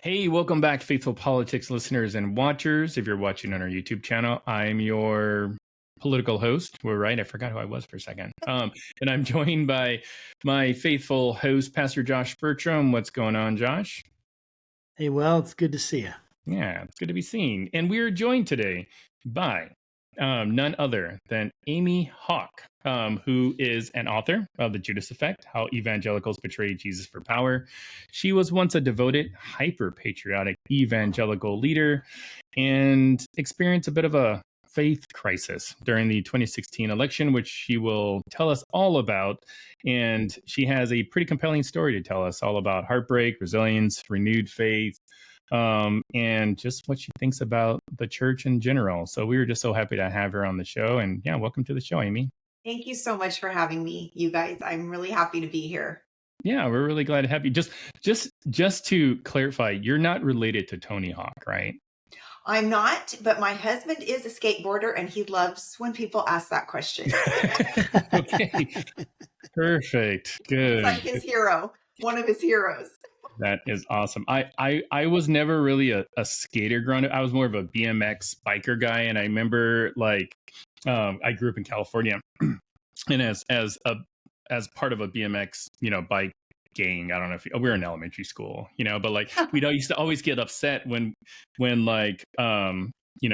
Hey, welcome back, faithful politics listeners and watchers. If you're watching on our YouTube channel, I'm your political host. We're right. I forgot who I was for a second. And I'm joined by my faithful host, Pastor Josh Burtram. What's going on, Josh? Hey, well, it's good to see you. Yeah, it's good to be seen. And we are joined today by none other than Amy Hawk, who is an author of The Judas Effect, How Evangelicals Betray Jesus for Power. She was once a devoted, hyper-patriotic evangelical leader and experienced a bit of a faith crisis during the 2016 election, which she will tell us all about. And she has a pretty compelling story to tell us all about heartbreak, resilience, renewed faith, and just what she thinks about the church in general. So we were just so happy to have her on the show. And yeah, welcome to the show, Amy. Thank you so much for having me, you guys. I'm really happy to be here. Yeah, we're really glad to have you. Just to clarify, you're not related to Tony Hawk, right? I'm not, but my husband is a skateboarder and he loves when people ask that question. Okay. Perfect. Good. It's like his hero, one of his heroes. That is awesome. I was never really a skater growing up. I was more of a BMX biker guy. And I remember I grew up in California and as part of a BMX, bike gang. I don't know if we were in elementary school, but we used to always get upset when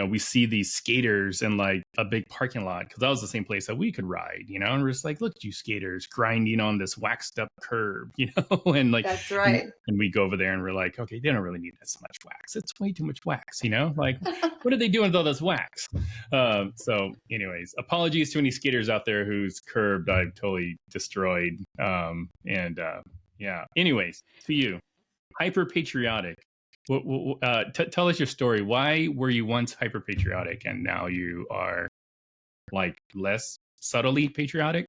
we see these skaters in a big parking lot, because that was the same place that we could ride, and we're just like, look at you skaters grinding on this waxed up curb, and That's right. And we go over there and we're like, okay, they don't really need this much wax. It's way too much wax, what are they doing with all this wax? So anyways, apologies to any skaters out there whose curb I've totally destroyed. Yeah. Anyways, to you, hyper-patriotic. Tell us your story. Why were you once hyper-patriotic and now you are less subtly patriotic?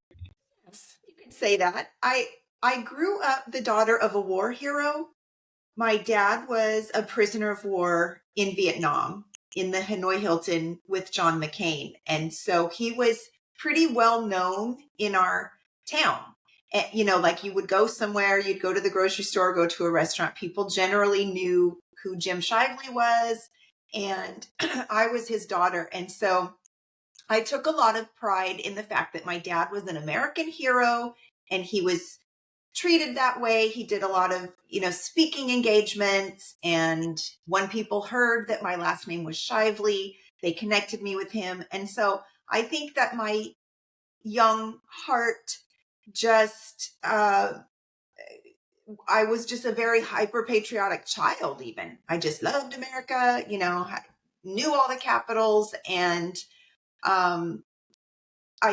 Yes, you can say that. I grew up the daughter of a war hero. My dad was a prisoner of war in Vietnam in the Hanoi Hilton with John McCain. And so he was pretty well known in our town. And, you would go somewhere, you'd go to the grocery store, go to a restaurant. People generally knew who Jim Shively was. And I was his daughter. And so I took a lot of pride in the fact that my dad was an American hero and he was treated that way. He did a lot of, speaking engagements. And when people heard that my last name was Shively, they connected me with him. And so I think that my young heart just, I was just a very hyper-patriotic child even. I just loved America, knew all the capitals. And I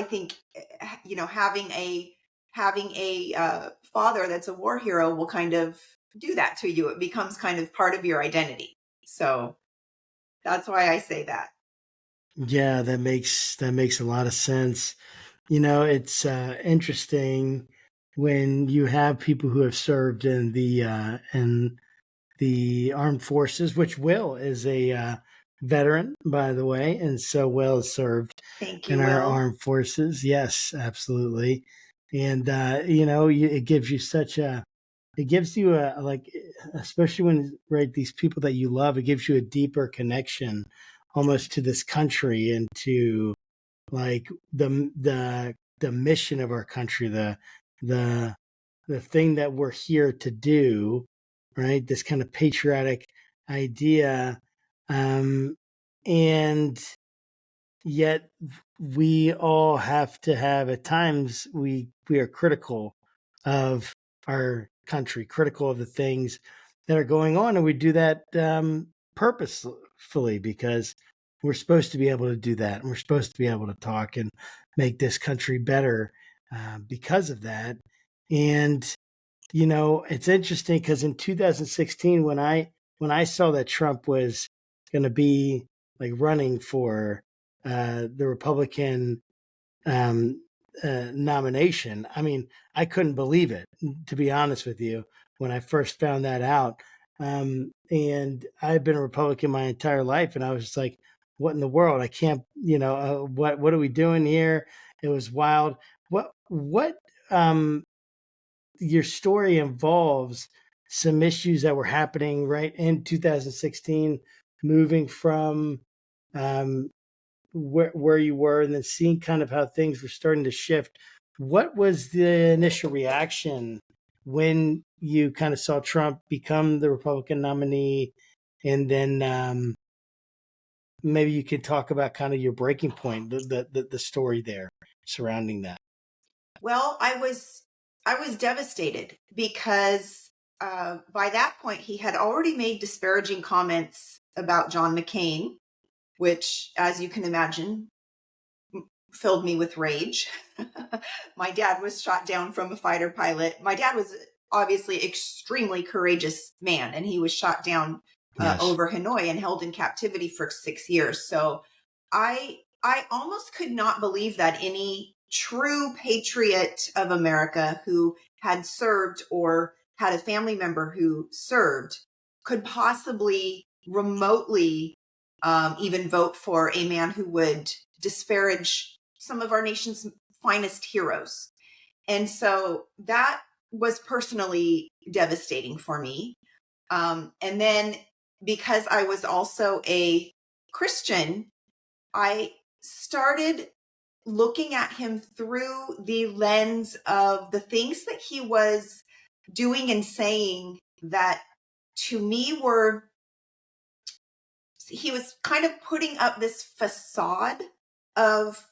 think, having a father that's a war hero will kind of do that to you. It becomes kind of part of your identity. So that's why I say that. Yeah, that makes a lot of sense. It's interesting when you have people who have served in the armed forces, which Will is a veteran, by the way, and so Will has served Thank you, in our Will. armed forces. Yes, absolutely. And it gives you especially when these people that you love, it gives you a deeper connection almost to this country and to the mission of our country, the thing that we're here to do, right? This kind of patriotic idea. And yet we all have to have, at times, we are critical of our country, critical of the things that are going on. And we do that purposefully because we're supposed to be able to do that. And we're supposed to be able to talk and make this country better because of that. And, it's interesting because in 2016, when I saw that Trump was going to be running for the Republican nomination, I mean, I couldn't believe it, to be honest with you, when I first found that out. And I've been a Republican my entire life, and I was just like, what in the world? I can't, what are we doing here? It was wild. What your story involves some issues that were happening right in 2016, moving from where you were and then seeing kind of how things were starting to shift. What was the initial reaction when you kind of saw Trump become the Republican nominee? And then maybe you could talk about kind of your breaking point, the story there surrounding that. Well, I was devastated because by that point he had already made disparaging comments about John McCain, which, as you can imagine, filled me with rage. My dad was shot down from a fighter pilot. My dad was obviously extremely courageous man, and he was shot down over Hanoi and held in captivity for 6 years. So I almost could not believe that any true patriot of America who had served or had a family member who served could possibly remotely even vote for a man who would disparage some of our nation's finest heroes. And so that was personally devastating for me. And then because I was also a Christian, I started looking at him through the lens of the things that he was doing and saying that to me were, he was kind of putting up this facade of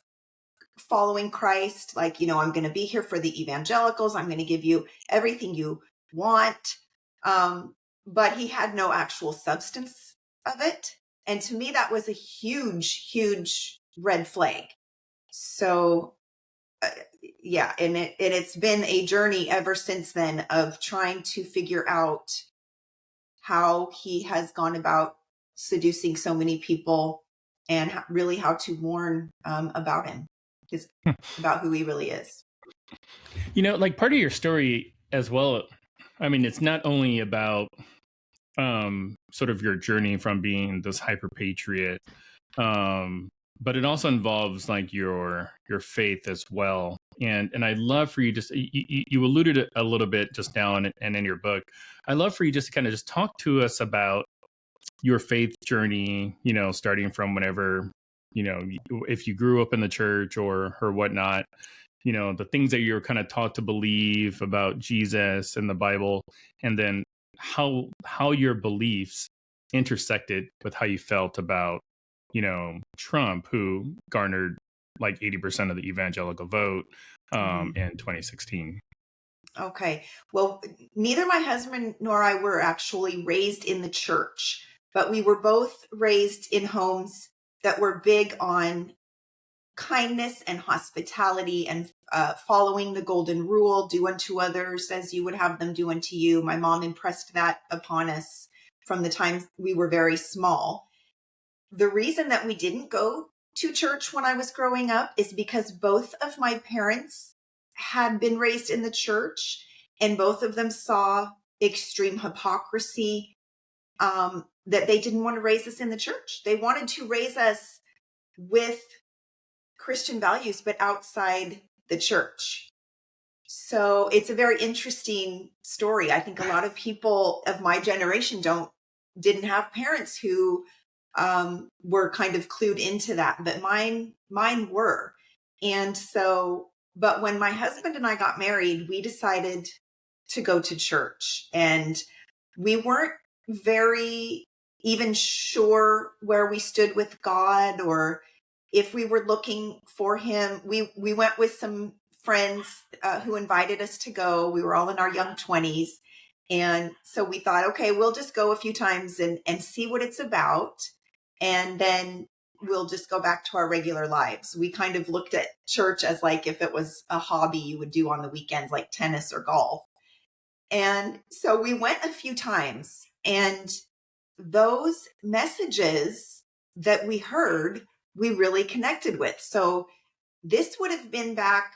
following Christ, like, you know, I'm going to be here for the evangelicals. I'm going to give you everything you want. But he had no actual substance of it. And to me, that was a huge, huge red flag. So, yeah, and it's been a journey ever since then of trying to figure out how he has gone about seducing so many people and really how to warn about him, about who he really is. You know, like part of your story as well, I mean, it's not only about sort of your journey from being this hyper patriot, but it also involves like your faith as well. And I'd love for you just you alluded a little bit just now and in your book. I'd love for you just to kind of just talk to us about your faith journey, you know, starting from whenever, you know, if you grew up in the church or whatnot, you know, the things that you're kind of taught to believe about Jesus and the Bible, and then how your beliefs intersected with how you felt about, you know, Trump, who garnered like 80% of the evangelical vote in 2016. Okay. Well, neither my husband nor I were actually raised in the church, but we were both raised in homes that were big on kindness and hospitality and following the golden rule, do unto others as you would have them do unto you. My mom impressed that upon us from the time we were very small. The reason that we didn't go to church when I was growing up is because both of my parents had been raised in the church, and both of them saw extreme hypocrisy, that they didn't want to raise us in the church. They wanted to raise us with Christian values, but outside the church. So it's a very interesting story. I think a lot of people of my generation didn't have parents who were kind of clued into that, but mine were. And so, but when my husband and I got married, we decided to go to church, and we weren't very even sure where we stood with God or if we were looking for him. We went with some friends who invited us to go. We were all in our young 20s. And so we thought, okay, we'll just go a few times and see what it's about. And then we'll just go back to our regular lives. We kind of looked at church as like if it was a hobby you would do on the weekends, like tennis or golf. And so we went a few times, and those messages that we heard, we really connected with. So this would have been back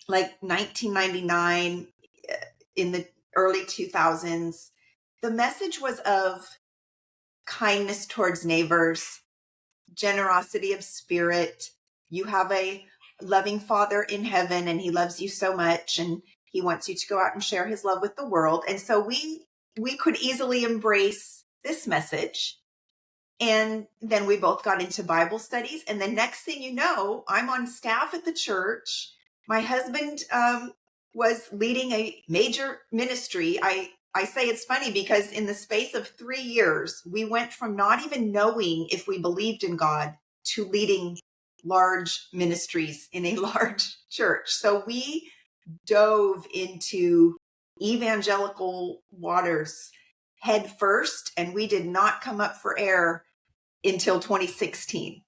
like 1999, in the early 2000s. The message was of kindness towards neighbors, generosity of spirit. You have a loving Father in heaven, and he loves you so much, and He wants you to go out and share his love with the world. And so we could easily embrace this message. And then we both got into Bible studies. And the next thing you know, I'm on staff at the church. My husband was leading a major ministry. I say it's funny because in the space of 3 years, we went from not even knowing if we believed in God to leading large ministries in a large church. So we dove into evangelical waters head first, and we did not come up for air until 2016.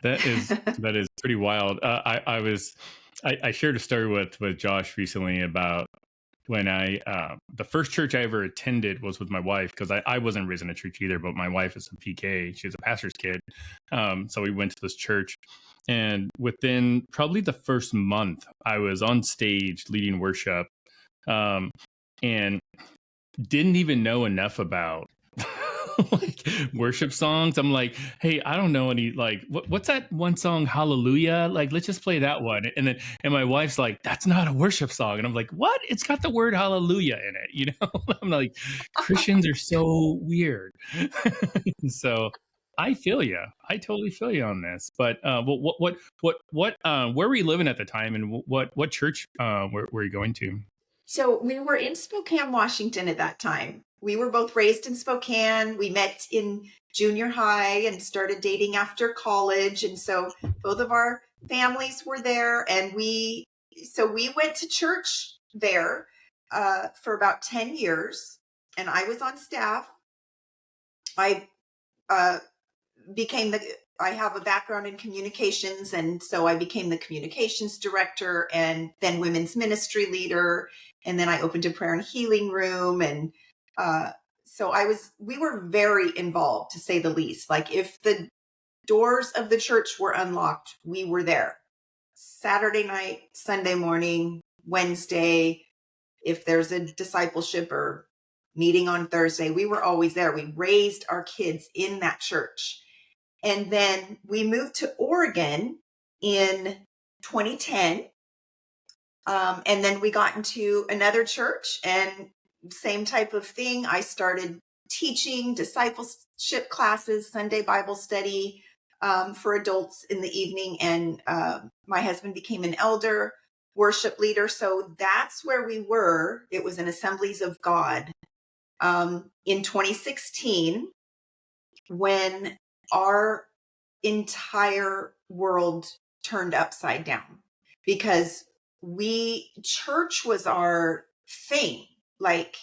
That is pretty wild. I shared a story with Josh recently about when the first church I ever attended was with my wife, because I wasn't raised in a church either, but my wife is a PK. She was a pastor's kid. So we went to this church, and within probably the first month, I was on stage leading worship, and didn't even know enough about like worship songs. I'm like, hey, I don't know any, like, what's that one song, Hallelujah? Like, let's just play that one. And my wife's like, that's not a worship song. And I'm like, what? It's got the word hallelujah in it, you know? I'm like, Christians are so weird. So I feel you. I totally feel you on this. But where were you living at the time, and what church were you going to? So we were in Spokane, Washington at that time. We were both raised in Spokane. We met in junior high and started dating after college. And so both of our families were there. And we went to church there for about 10 years. And I was on staff. I I have a background in communications. And so I became the communications director and then women's ministry leader. And then I opened a prayer and healing room. And so we were very involved, to say the least. Like, if the doors of the church were unlocked, we were there. Saturday night, Sunday morning, Wednesday, if there's a discipleship or meeting on Thursday, we were always there. We raised our kids in that church. And then we moved to Oregon in 2010. And then we got into another church, and same type of thing. I started teaching discipleship classes, Sunday Bible study for adults in the evening. And my husband became an elder, worship leader. So that's where we were. It was in Assemblies of God. In 2016, when our entire world turned upside down, because church was our thing. Like,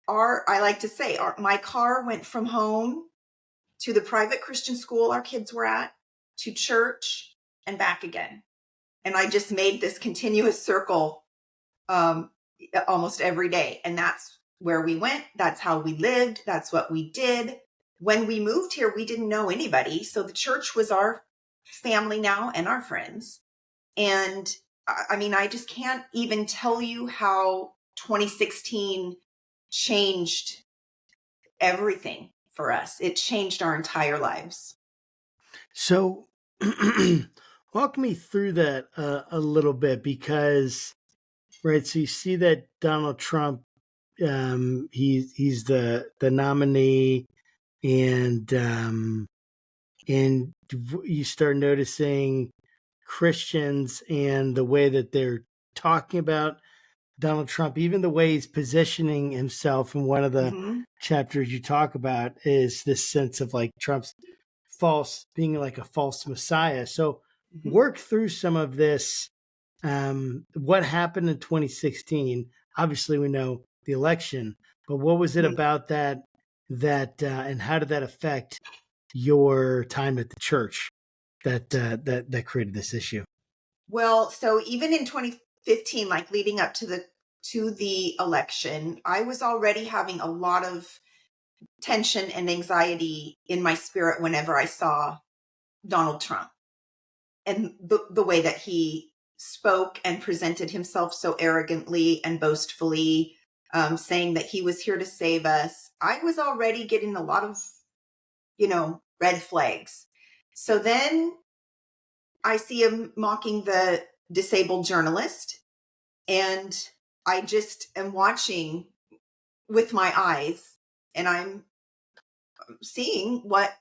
I like to say, my car went from home to the private Christian school our kids were at, to church, and back again. And I just made this continuous circle almost every day. And that's where we went. That's how we lived. That's what we did. When we moved here, we didn't know anybody. So the church was our family now and our friends. And I mean, I just can't even tell you how 2016 changed everything for us. It changed our entire lives. So walk me through that a little bit, because, right, so you see that Donald Trump, he's the nominee, and you start noticing Christians and the way that they're talking about Donald Trump, even the way he's positioning himself. In one of the chapters you talk about is this sense of like Trump's being like a false messiah. So work through some of this. What happened in 2016? Obviously, we know the election, but what was it about that and how did that affect your time at the church that created this issue? Well, so even in 2015, like leading up to the election, I was already having a lot of tension and anxiety in my spirit whenever I saw Donald Trump and the way that he spoke and presented himself so arrogantly and boastfully, saying that he was here to save us. I was already getting a lot of, red flags. So then I see him mocking the disabled journalist, and I just am watching with my eyes, and I'm seeing what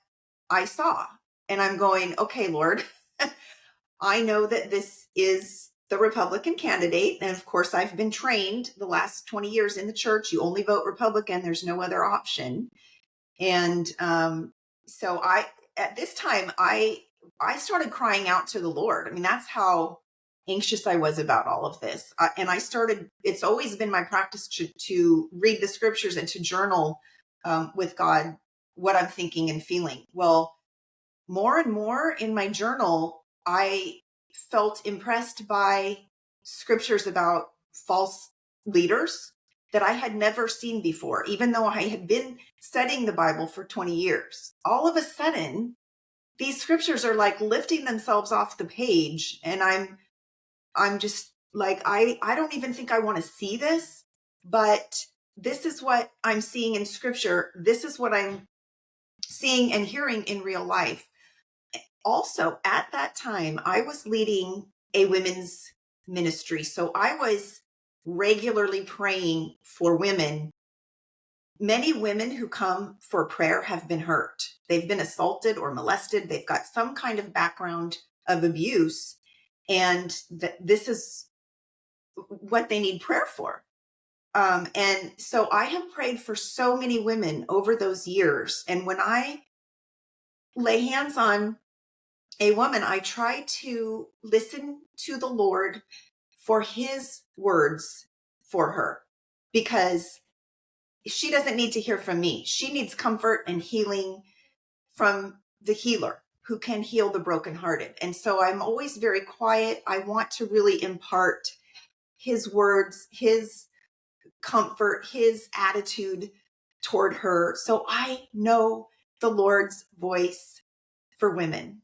I saw, and I'm going, okay, Lord, I know that this is the Republican candidate. And of course, I've been trained the last 20 years in the church. You only vote Republican. There's no other option. And so at this time, I started crying out to the Lord. I mean, that's how anxious I was about all of this. And it's always been my practice to read the scriptures and to journal with God what I'm thinking and feeling. Well, more and more in my journal, I felt impressed by scriptures about false leaders that I had never seen before, even though I had been studying the Bible for 20 years. All of a sudden, these scriptures are like lifting themselves off the page. And I'm just like, I don't even think I want to see this, but this is what I'm seeing in scripture. This is what I'm seeing and hearing in real life. Also, at that time, I was leading a women's ministry. So I was regularly praying for women. Many women who come for prayer have been hurt. They've been assaulted or molested. They've got some kind of background of abuse. And this is what they need prayer for. And so I have prayed for so many women over those years. And when I lay hands on a woman, I try to listen to the Lord for his words for her, because she doesn't need to hear from me. She needs comfort and healing from the healer who can heal the brokenhearted. And so I'm always very quiet. I want to really impart his words, his comfort, his attitude toward her. So I know the Lord's voice for women.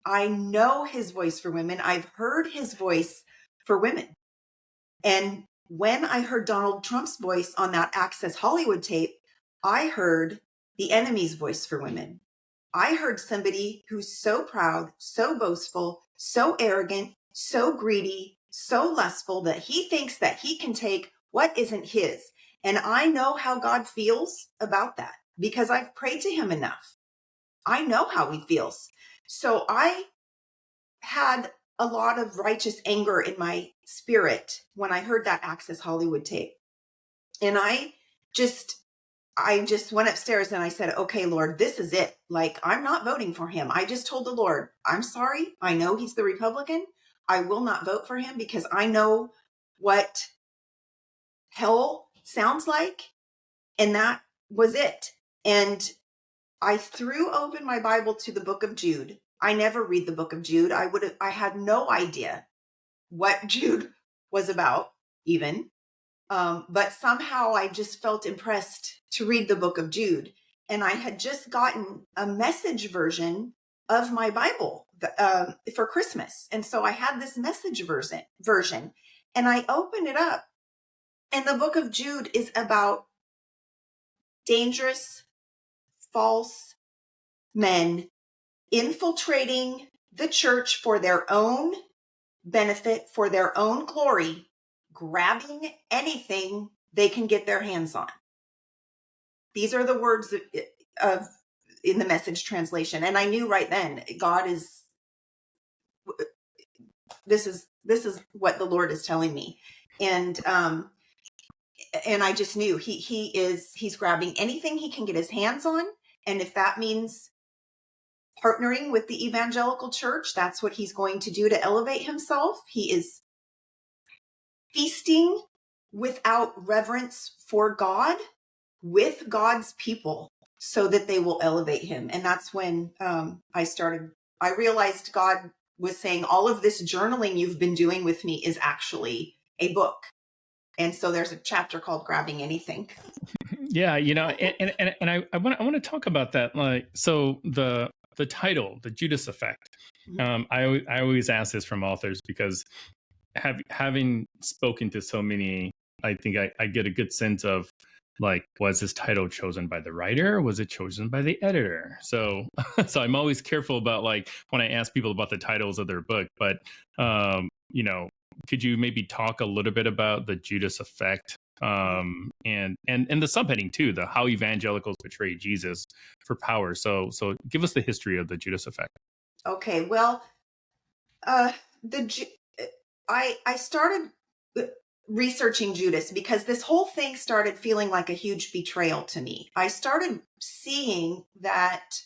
I know his voice for women. I've heard his voice for women. And when I heard Donald Trump's voice on that Access Hollywood tape, I heard the enemy's voice for women. I heard somebody who's so proud, so boastful, so arrogant, so greedy, so lustful that he thinks that he can take what isn't his. And I know how God feels about that because I've prayed to him enough. I know how he feels. So I had a lot of righteous anger in my spirit when I heard that Access Hollywood tape. And I just went upstairs and I said, okay, Lord, this is it. Like, I'm not voting for him. I just told the Lord, I'm sorry. I know he's the Republican. I will not vote for him because I know what hell sounds like. And that was it. And I threw open my Bible to the book of Jude. I never read the book of Jude. I had no idea what Jude was about even. But somehow I just felt impressed to read the book of Jude. And I had just gotten a message version of my Bible for Christmas. And so I had this message version and I opened it up. And the book of Jude is about dangerous, false men infiltrating the church for their own benefit, for their own glory, grabbing anything they can get their hands on. These are the words of in the Message translation. And I knew right then, this is what the Lord is telling me. And I just knew he's grabbing anything he can get his hands on. And if that means partnering with the evangelical church, that's what he's going to do to elevate himself. He is feasting without reverence for God with God's people so that they will elevate him. And that's when I realized God was saying, all of this journaling you've been doing with me is actually a book. And so there's a chapter called Grabbing Anything. Yeah, and I want to talk about that. Like, so the title, the Judas Effect. I always ask this from authors because having spoken to so many, I think I get a good sense of, like, was this title chosen by the writer? Was it chosen by the editor? So I'm always careful about, like, when I ask people about the titles of their book. But could you maybe talk a little bit about the Judas Effect, and the subheading too, the how evangelicals betray Jesus for power? So give us the history of the Judas Effect. Okay, well, uh, I started researching Judas because this whole thing started feeling like a huge betrayal to me. I started seeing that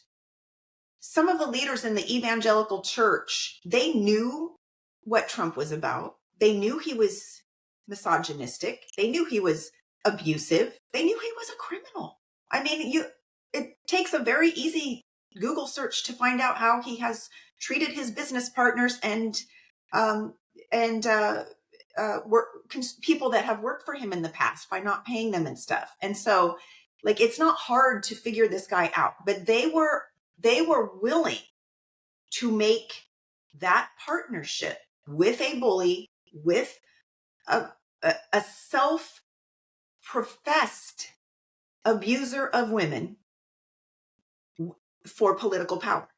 some of the leaders in the evangelical church, they knew what Trump was about. They knew he was misogynistic. They knew he was abusive. They knew he was a criminal. I mean, it takes a very easy Google search to find out how he has treated his business partners and people that have worked for him in the past by not paying them and stuff. And so, like, it's not hard to figure this guy out, but they were willing to make that partnership with a bully, with a self-professed abuser of women for political power.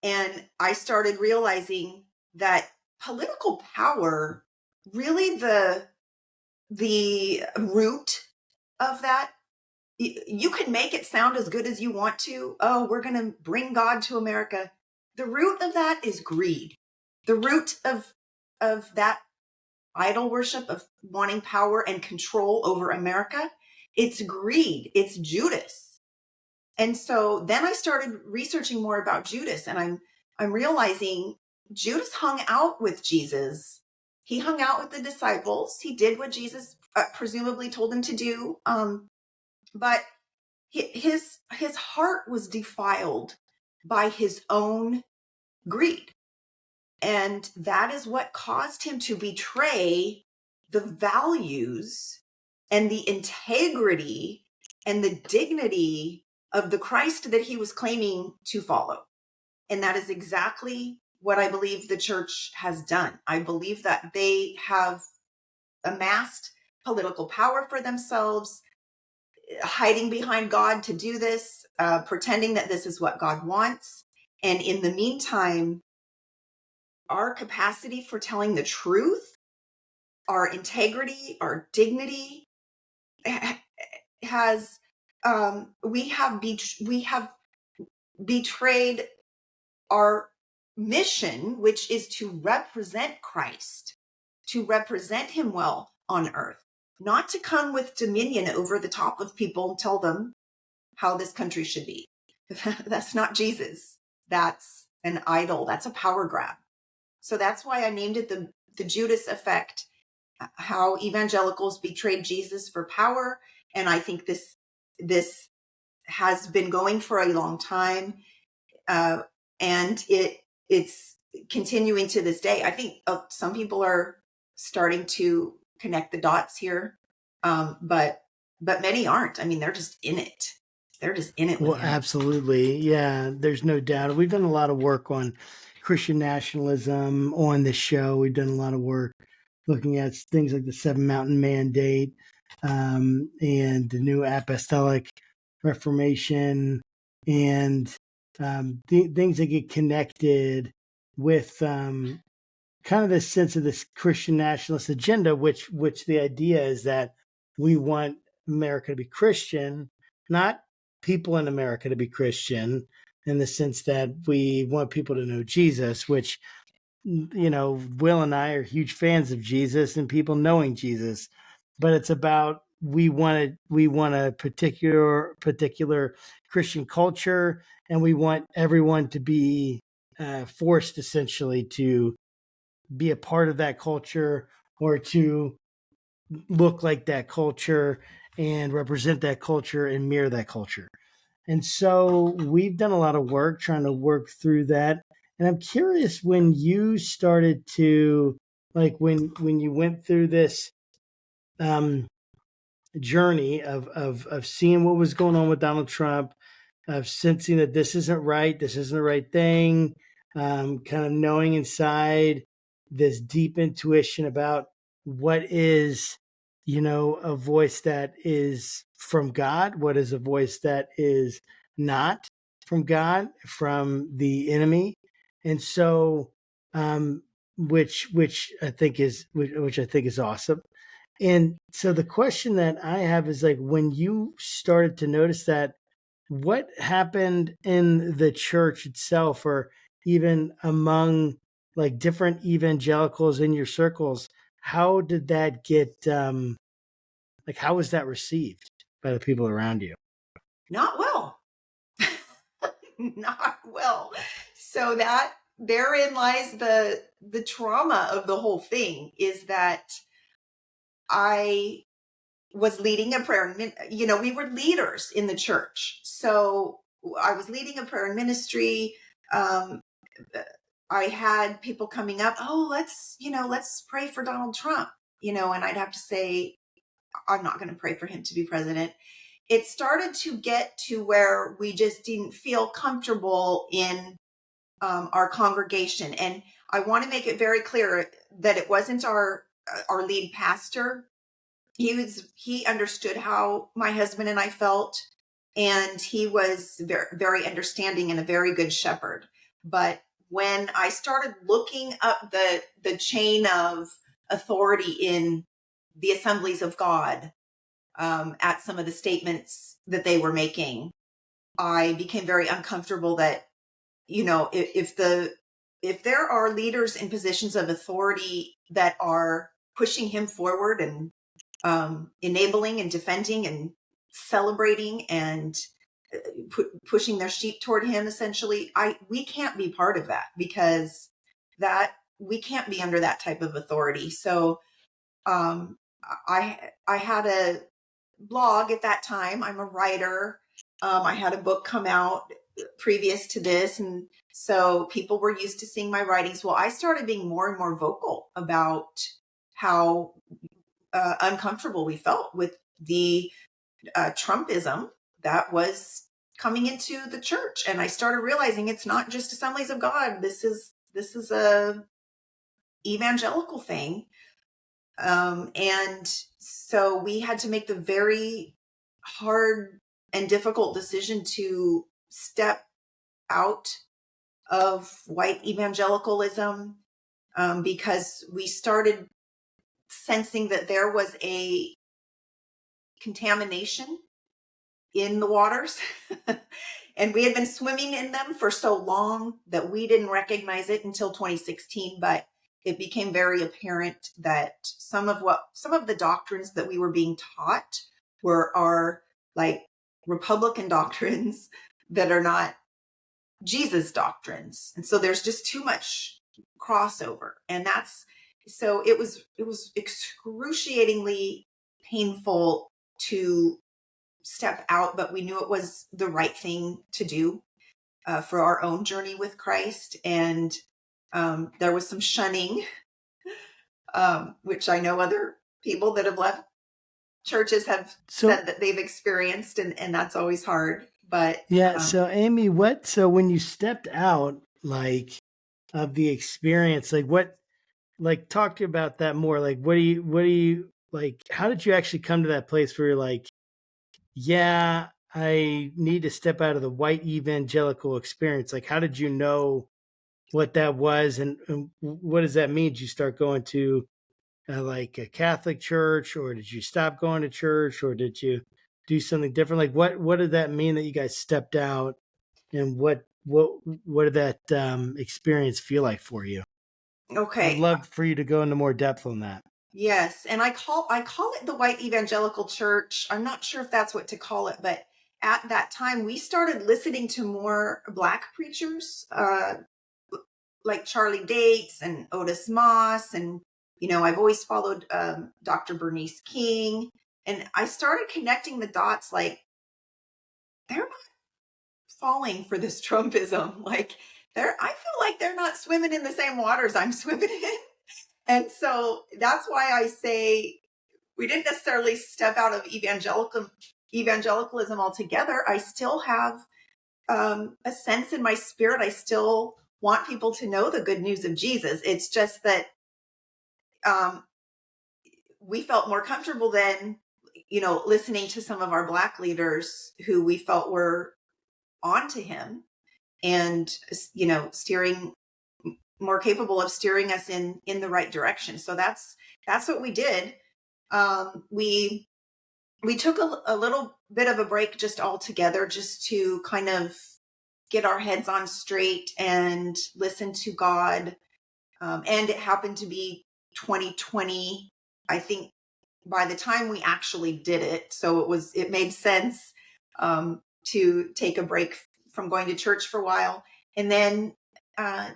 And I started realizing that political power, really the root of that, you can make it sound as good as you want to. Oh, we're going to bring God to America. The root of that is greed. The root of that idol worship of wanting power and control over America, it's greed. It's Judas. And so then I started researching more about Judas, and I'm realizing Judas hung out with Jesus. He hung out with the disciples. He did what Jesus presumably told him to do. But his heart was defiled by his own greed. And that is what caused him to betray the values and the integrity and the dignity of the Christ that he was claiming to follow. And that is exactly what I believe the church has done. I believe that they have amassed political power for themselves, hiding behind God to do this, pretending that this is what God wants. And in the meantime, our capacity for telling the truth, our integrity, our dignity has, we have betrayed our mission, which is to represent Christ, to represent him well on earth, not to come with dominion over the top of people and tell them how this country should be. That's not Jesus. That's an idol. That's a power grab. So that's why I named it the Judas Effect, how evangelicals betrayed Jesus for power. And I think this has been going for a long time. And it's continuing to this day. I think some people are starting to connect the dots here. But many aren't. I mean, they're just in it. They're just in it. Well, absolutely. Yeah, there's no doubt. We've done a lot of work on Christian nationalism on this show. We've done a lot of work looking at things like the Seven Mountain Mandate, and the New Apostolic Reformation, and things that get connected with kind of this sense of this Christian nationalist agenda, which the idea is that we want America to be Christian, not people in America to be Christian, in the sense that we want people to know Jesus, which, Will and I are huge fans of Jesus and people knowing Jesus, but it's about we want a particular Christian culture, and we want everyone to be forced essentially to be a part of that culture, or to look like that culture and represent that culture and mirror that culture. And so we've done a lot of work trying to work through that. And I'm curious, when you started to, like, when you went through this journey of seeing what was going on with Donald Trump, of sensing that this isn't right, this isn't the right thing, kind of knowing inside this deep intuition about what is, a voice that is from God, what is a voice that is not from God, from the enemy. And so which I think is awesome. And so the question that I have is like, when you started to notice that, what happened in the church itself, or even among like different evangelicals in your circles? How did that get, like, how was that received by the people around you? Not well. Not well. So that therein lies the trauma of the whole thing, is that I was leading a prayer, we were leaders in the church. So I was leading a prayer and ministry. I had people coming up, oh, let's pray for Donald Trump, and I'd have to say, I'm not going to pray for him to be president. It started to get to where we just didn't feel comfortable in our congregation. And I want to make it very clear that it wasn't our lead pastor. He understood how my husband and I felt, and he was very, very understanding and a very good shepherd. But when I started looking up the chain of authority in the Assemblies of God, at some of the statements that they were making, I became very uncomfortable that, if there are leaders in positions of authority that are pushing him forward and enabling and defending and celebrating and pushing their sheep toward him, essentially, we can't be part of that, because that we can't be under that type of authority. So I had a blog at that time. I'm a writer. I had a book come out previous to this, and so people were used to seeing my writings. Well, I started being more and more vocal about how uncomfortable we felt with the Trumpism that was coming into the church. And I started realizing it's not just Assemblies of God. This is a evangelical thing. And so we had to make the very hard and difficult decision to step out of white evangelicalism, because we started sensing that there was a contamination in the waters. And we had been swimming in them for so long that we didn't recognize it until 2016. But it became very apparent that some of the doctrines that we were being taught are like Republican doctrines that are not Jesus doctrines. And so there's just too much crossover. And so it was excruciatingly painful to step out, but we knew it was the right thing to do for our own journey with Christ. And there was some shunning, which I know other people that have left churches have said that they've experienced, and that's always hard. But yeah. So Amy, so when you stepped out, like, of the experience, like talk to you about that more. Like, what do you like, how did you actually come to that place where you're like, yeah, I need to step out of the white evangelical experience? Like, how did you know what that was, and what does that mean? Did you start going to like a Catholic church, or did you stop going to church, or did you do something different? Like, what did that mean that you guys stepped out, and what did that experience feel like for you? Okay, I'd love for you to go into more depth on that. Yes, and I call it the white evangelical church. I'm not sure if that's what to call it, but at that time we started listening to more Black preachers, like Charlie Dates and Otis Moss, and I've always followed Dr. Bernice King, and I started connecting the dots. Like, they're not falling for this Trumpism. Like, I feel like they're not swimming in the same waters I'm swimming in. And so that's why I say we didn't necessarily step out of evangelicalism altogether. I still have a sense in my spirit. I still want people to know the good news of Jesus. It's just that we felt more comfortable then, listening to some of our Black leaders who we felt were onto him, and steering more capable of steering us in the right direction. So that's what we did. We took a little bit of a break just all together, just to kind of get our heads on straight and listen to God. And it happened to be 2020, I think, by the time we actually did it. So it made sense to take a break from going to church for a while. And then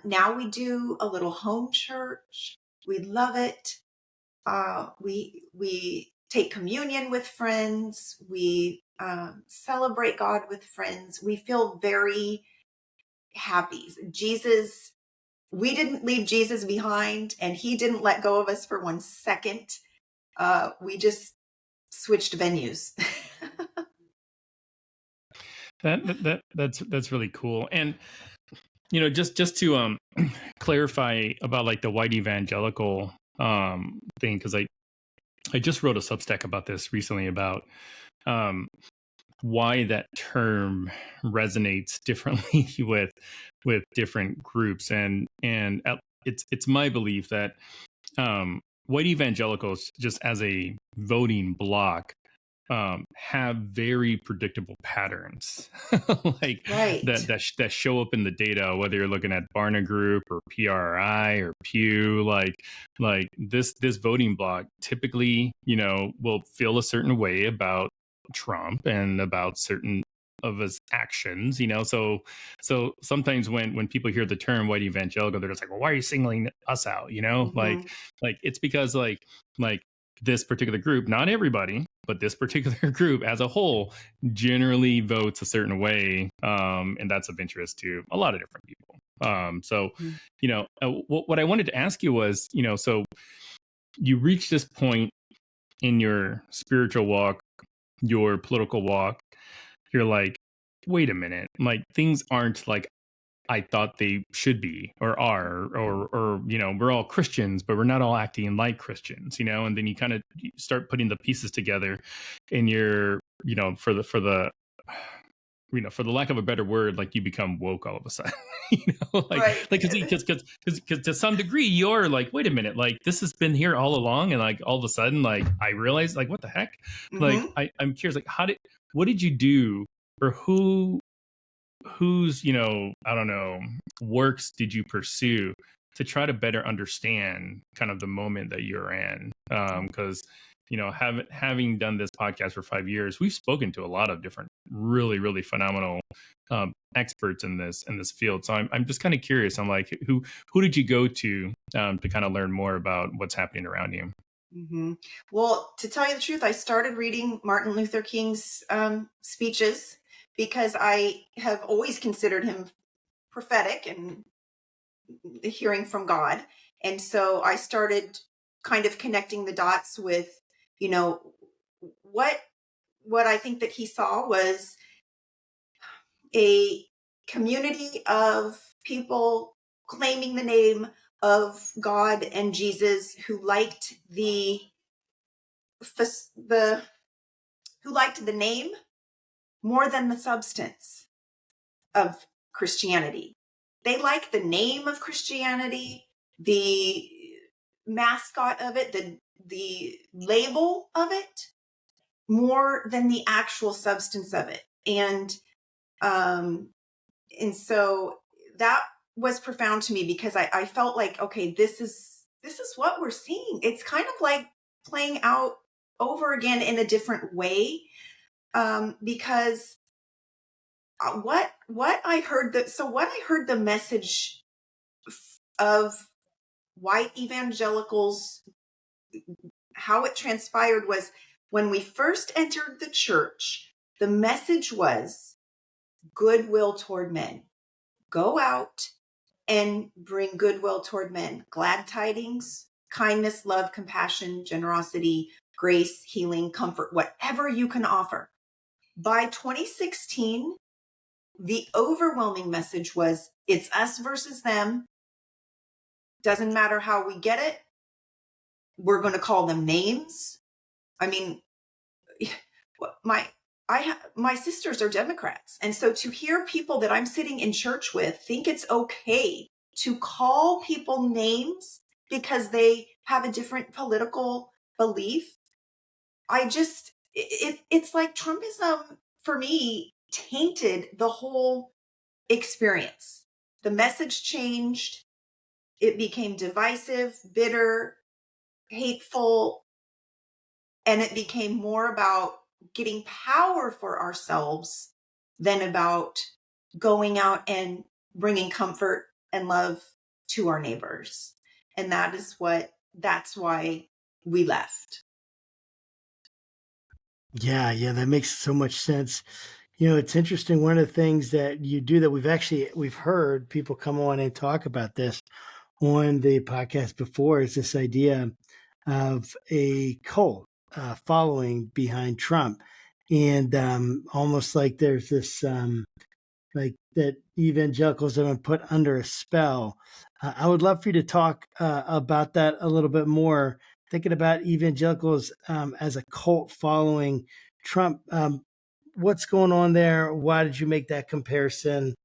now we do a little home church. We love it. We take communion with friends. We celebrate God with friends. We feel very happy. We didn't leave Jesus behind, and he didn't let go of us for 1 second. We just switched venues. That's really cool. And just to clarify about like the white evangelical thing, because I just wrote a Substack about this recently, about why that term resonates differently with different groups, and it's my belief that white evangelicals, just as a voting bloc, have very predictable patterns like Right. that show up in the data, whether you're looking at Barna Group or PRI or Pew. Like this voting bloc typically will feel a certain way about Trump and about certain of his actions, so sometimes when people hear the term white evangelical, they're just like, well, why are you singling us out? Mm-hmm. Like it's because like this particular group, not everybody, but this particular group as a whole generally votes a certain way, and that's of interest to a lot of different people. What I wanted to ask you was, so you reach this point in your spiritual walk, your political walk, you're like, wait a minute, like things aren't like I thought they should be or are, or we're all Christians, but we're not all acting like Christians, and then you kind of start putting the pieces together, and you're, for the lack of a better word, like you become woke all of a sudden, Right. because to some degree you're like, wait a minute, like this has been here all along, and like all of a sudden, like I realized, like, what the heck, Mm-hmm. like I'm curious, like what did you do, or whose I don't know, works did you pursue to try to better understand kind of the moment that you're in? Because having done this podcast for 5 years, we've spoken to a lot of different really, really phenomenal experts in this field. So I'm just kind of curious. I'm like, who did you go to kind of learn more about what's happening around you? Mm-hmm. Well, to tell you the truth, I started reading Martin Luther King's speeches because I have always considered him prophetic and hearing from God. And so I started kind of connecting the dots with, what I think that he saw was a community of people claiming the name of God and Jesus, who liked the name more than the substance of Christianity. They like the name of Christianity, the mascot of it, the label of it, more than the actual substance of it. And so that was profound to me, because I felt like, okay, this is what we're seeing. It's kind of like playing out over again in a different way, because what I heard the message of white evangelicals, how it transpired was, when we first entered the church, the message was goodwill toward men. Go out and bring goodwill toward men. Glad tidings, kindness, love, compassion, generosity, grace, healing, comfort, whatever you can offer. By 2016, the overwhelming message was, it's us versus them. Doesn't matter how we get it. We're going to call them names. I mean, my sisters are Democrats. And so to hear people that I'm sitting in church with think it's okay to call people names because they have a different political belief. It's like Trumpism for me tainted the whole experience. The message changed. It became divisive, bitter, hateful, and it became more about getting power for ourselves than about going out and bringing comfort and love to our neighbors. And that's why we left. Yeah, that makes so much sense. It's interesting. One of the things that you do that we've heard people come on and talk about this on the podcast before is this idea of a cult following behind Trump. And almost like there's this like that evangelicals have been put under a spell. I would love for you to talk about that a little bit more, thinking about evangelicals as a cult following Trump. What's going on there? Why did you make that comparison?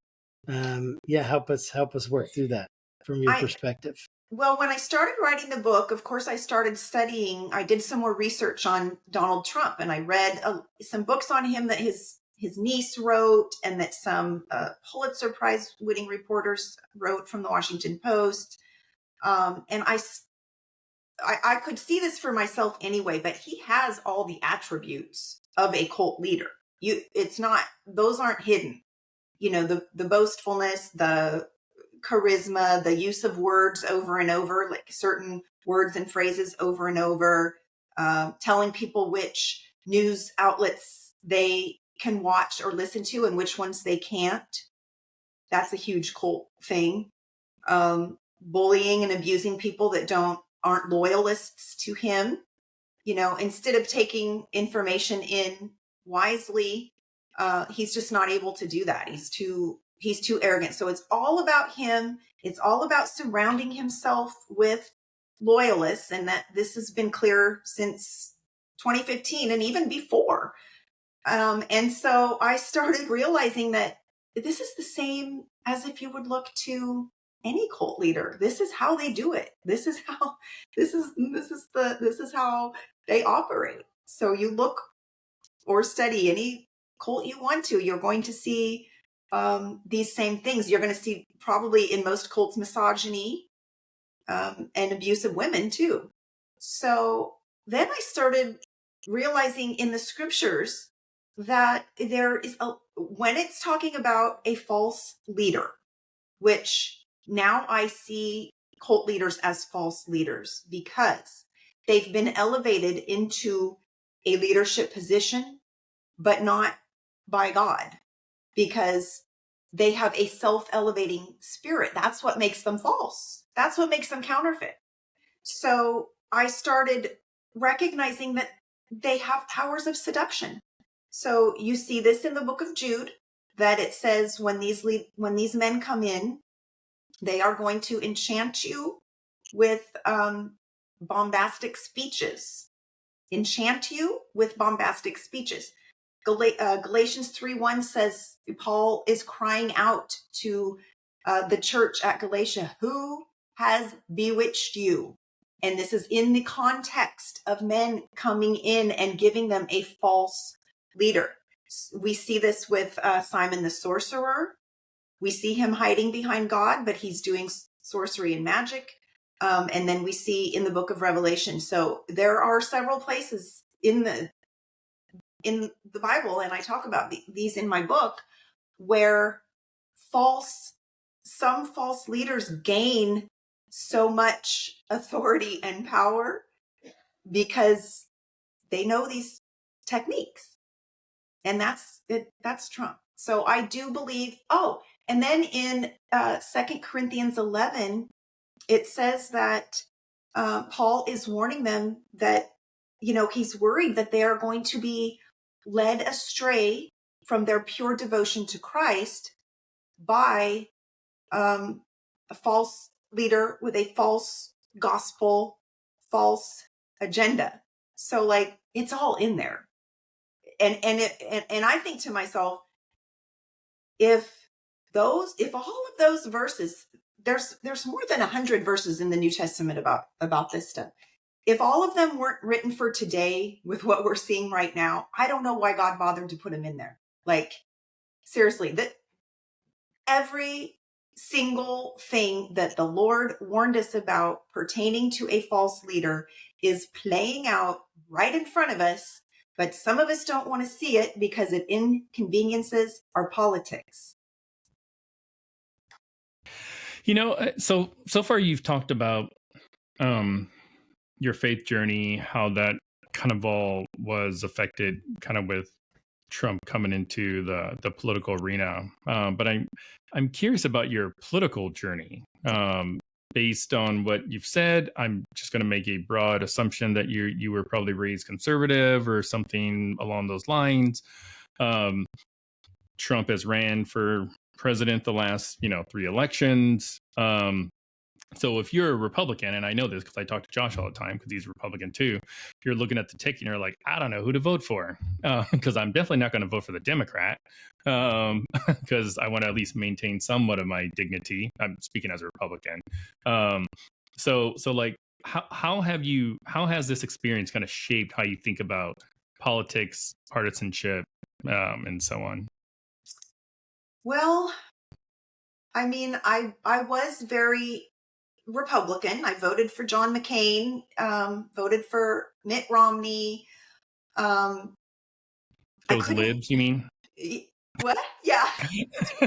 Help us work through that from your perspective. Well, when I started writing the book, of course, I started studying. I did some more research on Donald Trump, and I read some books on him that his niece wrote, and that some Pulitzer Prize winning reporters wrote from the Washington Post. And I could see this for myself anyway, but he has all the attributes of a cult leader. Those aren't hidden. The boastfulness, the charisma, the use of words over and over, like certain words and phrases over and over, telling people which news outlets they can watch or listen to and which ones they can't. That's a huge cult thing. Bullying and abusing people that aren't loyalists to him. Instead of taking information in wisely, he's just not able to do that. He's too arrogant. So it's all about him. It's all about surrounding himself with loyalists. And that this has been clear since 2015 and even before. And so I started realizing that this is the same as if you would look to any cult leader. This is how they do it. This is how they operate. So you look or study any cult you want to, you're going to see these same things. You're going to see probably in most cults misogyny and abuse of women too. So then I started realizing in the scriptures that there is when it's talking about a false leader, which now I see cult leaders as false leaders because they've been elevated into a leadership position, but not by God, because they have a self-elevating spirit. That's what makes them false. That's what makes them counterfeit. So I started recognizing that they have powers of seduction. So you see this in the book of Jude, that it says when these men come in, they are going to enchant you with bombastic speeches. Enchant you with bombastic speeches. Galatians 3:1 says Paul is crying out to the church at Galatia, who has bewitched you? And this is in the context of men coming in and giving them a false leader. We see this with Simon the sorcerer. We see him hiding behind God, but he's doing sorcery and magic. And then we see in the book of Revelation. So there are several places in the Bible, and I talk about these in my book, where some false leaders gain so much authority and power because they know these techniques. And that's Trump. So I do believe, and then in 2 Corinthians 11, it says that Paul is warning them that, he's worried that they are going to be led astray from their pure devotion to Christ by a false leader with a false gospel, false agenda. So like it's all in there. And I think to myself, if all of those verses there's more than 100 verses in the New Testament about this stuff. If all of them weren't written for today with what we're seeing right now, I don't know why God bothered to put them in there. Like, seriously, that every single thing that the Lord warned us about pertaining to a false leader is playing out right in front of us, but some of us don't want to see it because it inconveniences our politics. So far you've talked about your faith journey, how that kind of all was affected kind of with Trump coming into the political arena. But I'm curious about your political journey. Based on what you've said, I'm just going to make a broad assumption that you were probably raised conservative or something along those lines. Trump has ran for president the last 3 elections. So if you're a Republican, and I know this because I talk to Josh all the time because he's a Republican too, you're looking at the ticket and you're like, I don't know who to vote for, because I'm definitely not going to vote for the Democrat, because I want to at least maintain somewhat of my dignity. I'm speaking as a Republican. So like, how has this experience kind of shaped how you think about politics, partisanship, and so on? Well, I mean, I was very Republican. I voted for John McCain, voted for Mitt Romney. Those libs, you mean? What? Yeah.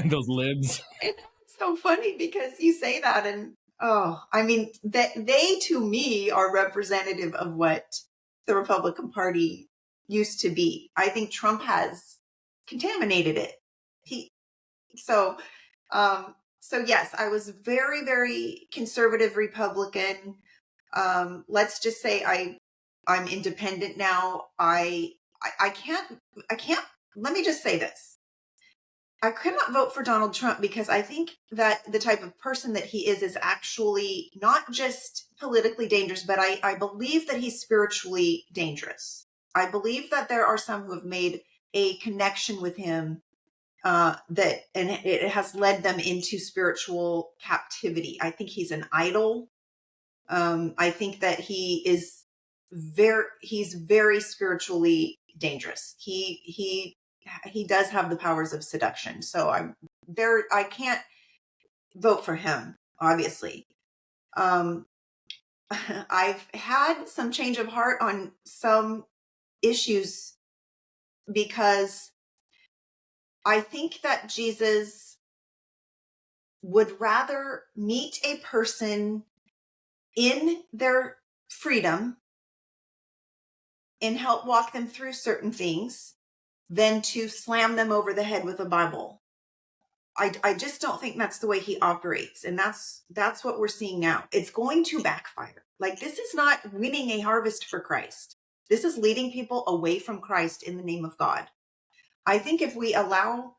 Those libs. It's so funny because you say that, and I mean, that they to me are representative of what the Republican Party used to be. I think Trump has contaminated it. So yes, I was very, very conservative Republican. Let's just say I'm independent now. I can't, let me just say this. I could not vote for Donald Trump because I think that the type of person that he is actually not just politically dangerous, but I believe that he's spiritually dangerous. I believe that there are some who have made a connection with him and it has led them into spiritual captivity. I think he's an idol. I think that he's very spiritually dangerous. He does have the powers of seduction. So I can't vote for him, obviously. I've had some change of heart on some issues because I think that Jesus would rather meet a person in their freedom and help walk them through certain things than to slam them over the head with a Bible. I just don't think that's the way he operates. And that's what we're seeing now. It's going to backfire. Like, this is not winning a harvest for Christ. This is leading people away from Christ in the name of God. I think if we allow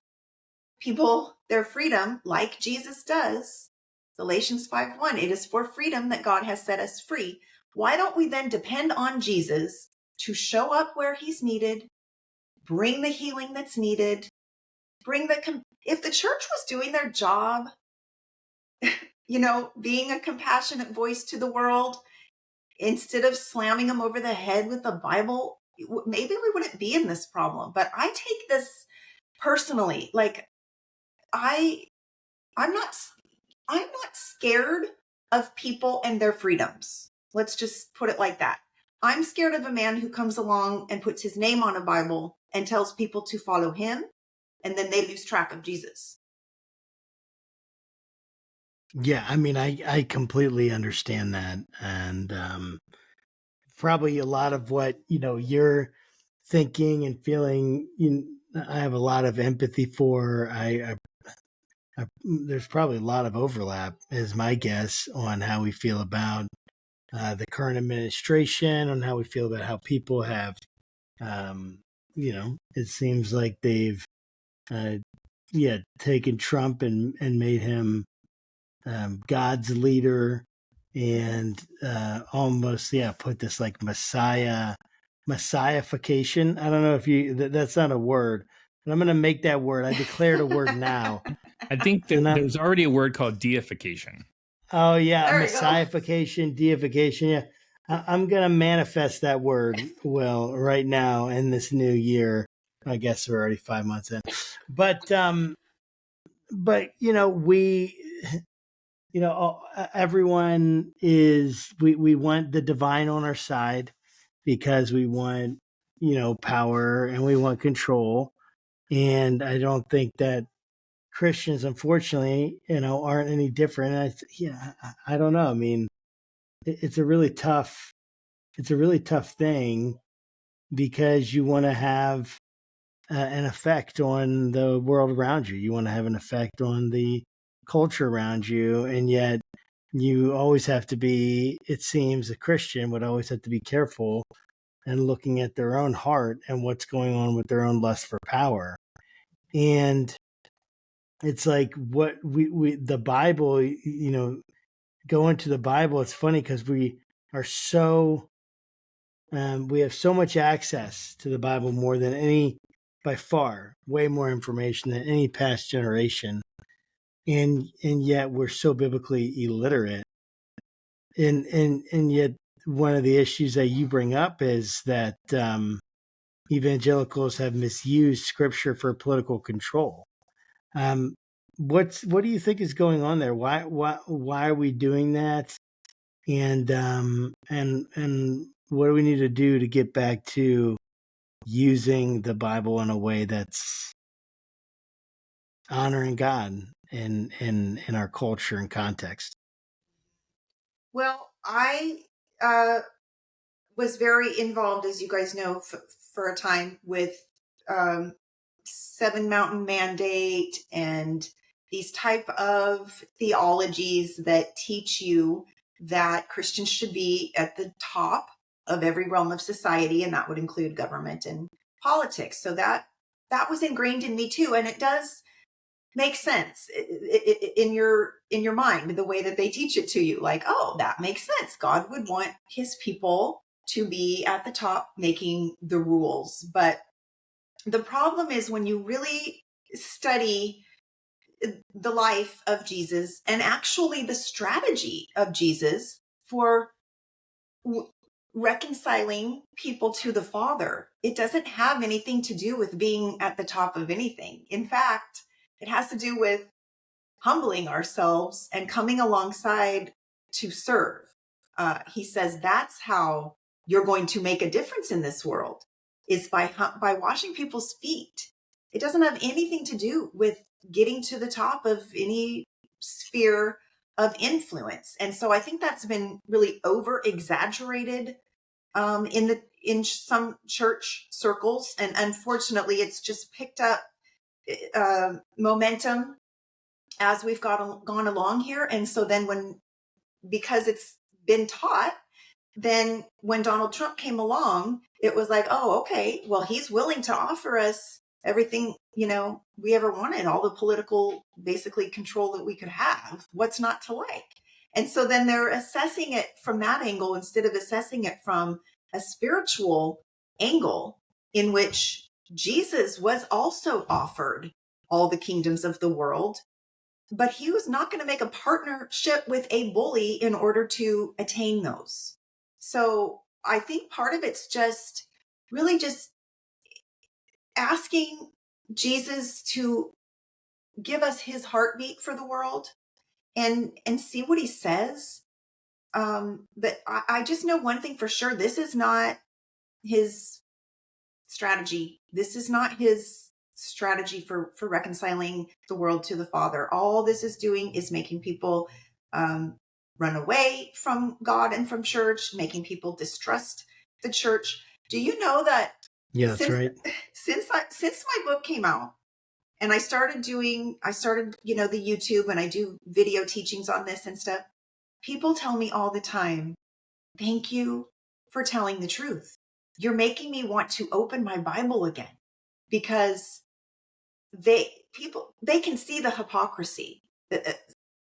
people their freedom like Jesus does, Galatians 5:1, it is for freedom that God has set us free. Why don't we then depend on Jesus to show up where he's needed, bring the healing that's needed, if the church was doing their job, being a compassionate voice to the world, instead of slamming them over the head with the Bible, maybe we wouldn't be in this problem. But I take this personally. Like, I'm not scared of people and their freedoms. Let's just put it like that. I'm scared of a man who comes along and puts his name on a Bible and tells people to follow him, and then they lose track of Jesus. Yeah, I mean, I completely understand that. And probably a lot of what, you're thinking and feeling, I have a lot of empathy for. There's probably a lot of overlap, is my guess, on how we feel about the current administration, on how we feel about how people have, it seems like they've, taken Trump and made him God's leader, and almost put this like messiahification. I don't know if that's not a word, And I'm going to make that word. I declared a word now. I think there's already a word called deification. Oh, yeah. There you Messiahification, deification. Yeah. I'm going to manifest that word, Will, right now in this new year. I guess we're already 5 months in. But everyone we want the divine on our side because we want, power and we want control. And I don't think that Christians, unfortunately, aren't any different. I don't know. I mean, it's a really tough thing because you want to have an effect on the world around you. You want to have an effect on the culture around you. And yet you always have to be, it seems a Christian would always have to be careful and looking at their own heart and what's going on with their own lust for power. And it's like what we the Bible, go into the Bible. It's funny because we are so, we have so much access to the Bible more than any, by far, way more information than any past generation. And yet we're so biblically illiterate. And yet one of the issues that you bring up is that evangelicals have misused scripture for political control. What do you think is going on there? Why are we doing that? And what do we need to do to get back to using the Bible in a way that's honoring God in our culture and context? Well, I was very involved, as you guys know, for a time with Seven Mountain Mandate and these type of theologies that teach you that Christians should be at the top of every realm of society, and that would include government and politics. So that was ingrained in me too, and it does make sense in your mind, the way that they teach it to you. Like, oh, that makes sense. God would want his people to be at the top making the rules. But the problem is when you really study the life of Jesus and actually the strategy of Jesus for reconciling people to the Father, it doesn't have anything to do with being at the top of anything. In fact, it has to do with humbling ourselves and coming alongside to serve. He says that's how you're going to make a difference in this world, is by washing people's feet. It doesn't have anything to do with getting to the top of any sphere of influence. And so I think that's been really over exaggerated in some church circles. And unfortunately, it's just picked up momentum as we've gone along here. And so then because it's been taught, then when Donald Trump came along, it was like, oh, okay, well, he's willing to offer us everything, we ever wanted, all the political, basically, control that we could have. What's not to like? And so then they're assessing it from that angle instead of assessing it from a spiritual angle in which Jesus was also offered all the kingdoms of the world, but he was not going to make a partnership with a bully in order to attain those. So I think part of it's just really just asking Jesus to give us his heartbeat for the world and see what he says. But I just know one thing for sure. This is not his strategy. This is not his strategy for reconciling the world to the Father. All this is doing is making people run away from God and from church, making people distrust the church. Do you know that? Yeah, that's right. Since my book came out and I started, the YouTube, and I do video teachings on this and stuff, people tell me all the time, thank you for telling the truth. You're making me want to open my Bible again, because they can see the hypocrisy,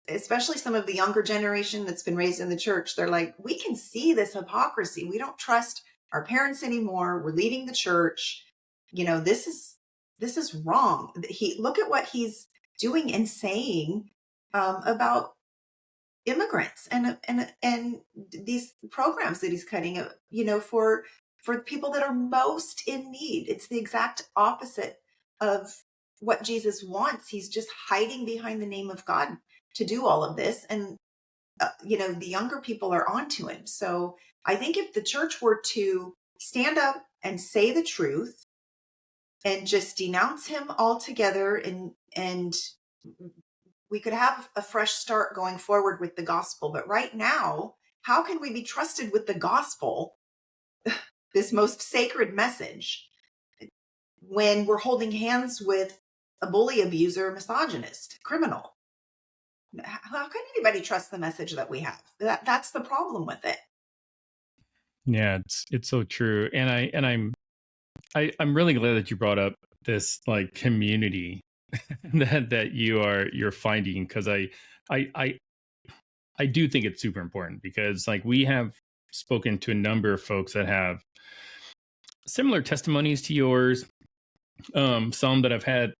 especially some of the younger generation that's been raised in the church. They're like, we can see this hypocrisy. We don't trust our parents anymore. We're leaving the church. This is this is wrong. Look at what he's doing and saying about immigrants and these programs that he's cutting, for people that are most in need. It's the exact opposite of what Jesus wants. He's just hiding behind the name of God to do all of this. And, the younger people are onto him. So I think if the church were to stand up and say the truth and just denounce him altogether, and we could have a fresh start going forward with the gospel. But right now, how can we be trusted with the gospel, this most sacred message, when we're holding hands with a bully, abuser, misogynist, criminal? How can anybody trust the message that we have? That's the problem with it. Yeah, it's so true. And I'm really glad that you brought up this like community that you're finding, because I do think it's super important, because like we have spoken to a number of folks that have similar testimonies to yours, some that have had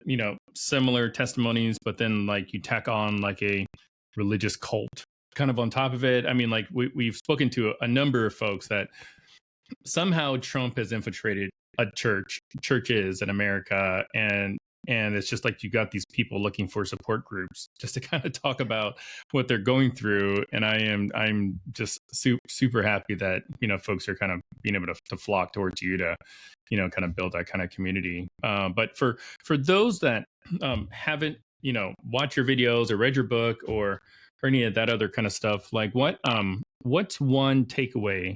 similar testimonies, but then like you tack on like a religious cult kind of on top of it. I mean, like we've spoken to a number of folks that somehow Trump has infiltrated churches in America, and it's just like you got these people looking for support groups just to kind of talk about what they're going through. And I'm just super happy that folks are kind of being able to flock towards you to kind of build that kind of community. But for those that haven't watched your videos or read your book or any of that other kind of stuff, like what's one takeaway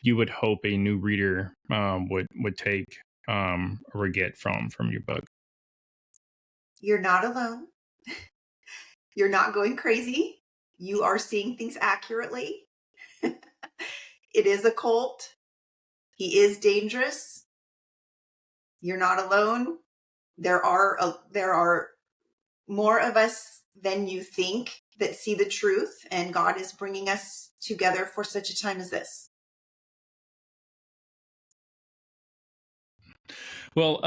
you would hope a new reader would take or get from your book? You're not alone. You're not going crazy. You are seeing things accurately. It is a cult. He is dangerous. You're not alone. There are more of us than you think that see the truth, and God is bringing us together for such a time as this. Well,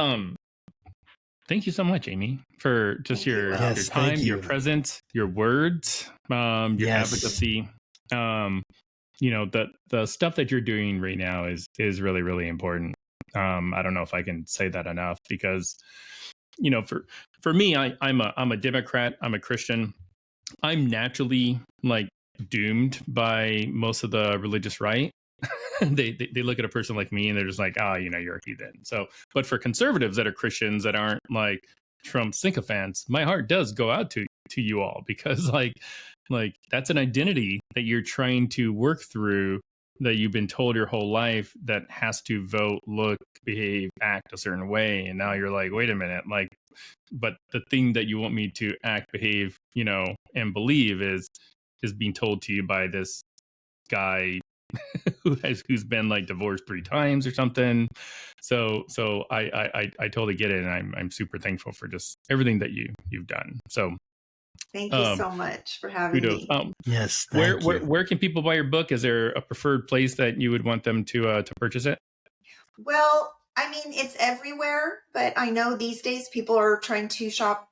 thank you so much, Amy, for just your time, your presence, your words, your advocacy. The stuff that you're doing right now is really, really important. I don't know if I can say that enough, because for me, I'm a Democrat. I'm a Christian. I'm naturally like doomed by most of the religious right. they look at a person like me and they're just like, you're a heathen. So, but for conservatives that are Christians that aren't like Trump sycophants, my heart does go out to you all, because like that's an identity that you're trying to work through, that you've been told your whole life that has to vote, look, behave, act a certain way. And now you're like, wait a minute, like, but the thing that you want me to act, behave, and believe is being told to you by this guy who's been like divorced 3 times or something. So I totally get it, and I'm super thankful for just everything that you've done. So thank you so much for having me. Yes, thank you. Where can people buy your book? Is there a preferred place that you would want them to purchase it? Well, I mean, it's everywhere, but I know these days people are trying to shop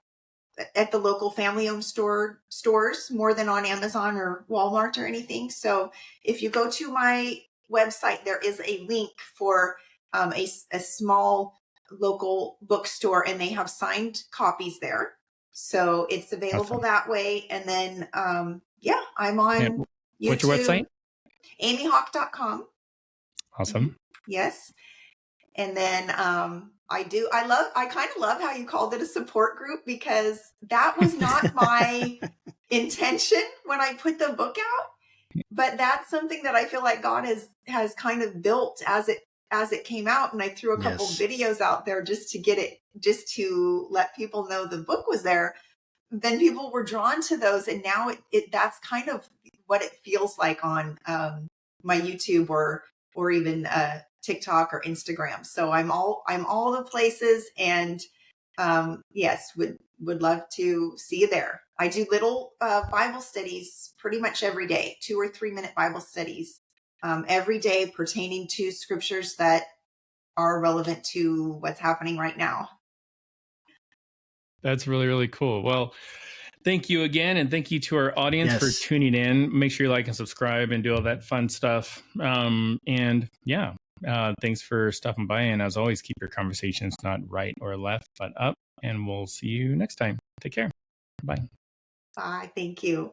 at the local family-owned stores more than on Amazon or Walmart or anything. So if you go to my website, there is a link for a small local bookstore, and they have signed copies there. So it's available that way. And then, I'm on YouTube. What's your website? amyhawk.com. Awesome. Yes. And then I kind of love how you called it a support group, because that was not my intention when I put the book out. But that's something that I feel like God has kind of built as it came out. And I threw a couple videos out there just to let people know the book was there. Then people were drawn to those, and now that's kind of what it feels like on my YouTube or even TikTok or Instagram. So I'm all the places, and yes, would love to see you there. I do little Bible studies pretty much every day, 2 or 3 minute Bible studies every day pertaining to scriptures that are relevant to what's happening right now. That's really, really cool. Well, thank you again. And thank you to our audience for tuning in. Make sure you like and subscribe and do all that fun stuff. And yeah, thanks for stopping by. And as always, keep your conversations not right or left, but up. And we'll see you next time. Take care. Bye. Bye. Thank you.